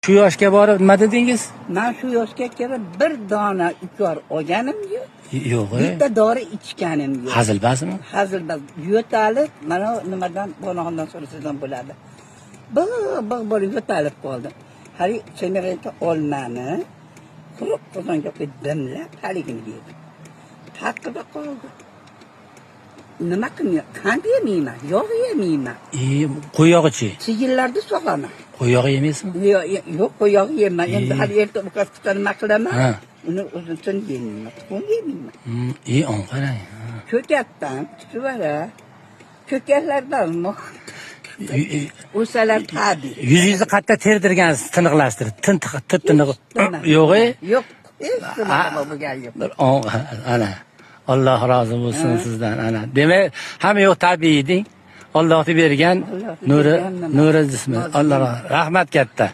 Shu yoshga borib nima dedingiz? Men shu yoshga kelib bir dona ukor olganim yo'q. Yo'q. Bitta dori ichganim yo'q. Hazilbazmi? Hazilbaz. Yo'talib, mana nimadan bo'lgandan so'rasizdan bo'ladi. Bo'lib yo'talib qoldim. Hali semirayta olmani quruq qozonga qo'yib dimlab haligini yedim. Haqqida qoldi. Nima qilmayman? Qand yemayman, yog' yemayman. Qo'yog'ichi? Sigillarni so'qaman. Qo'yog'i yemaysizmi? Yo'q, qo'yog'i yeyman. Endi hali erta ukasdan nima qilaman? Uni o'zim yeyman. Tuxum yeyman. On qarang. Ko'katdan, tuvara. Ko'katlardanmi? O'salar tabiiy. Yuzingizni qayerda terdirgansiz, tiniqlashtirib, tiniq. Yo'q-e? Yo'q. Ana. Alloh rozi bo'lsin sizdan, ana. Demak, hamma yo'q tabiiy deng. Allohning bergan nuri jismi. Alloh rahmat katta.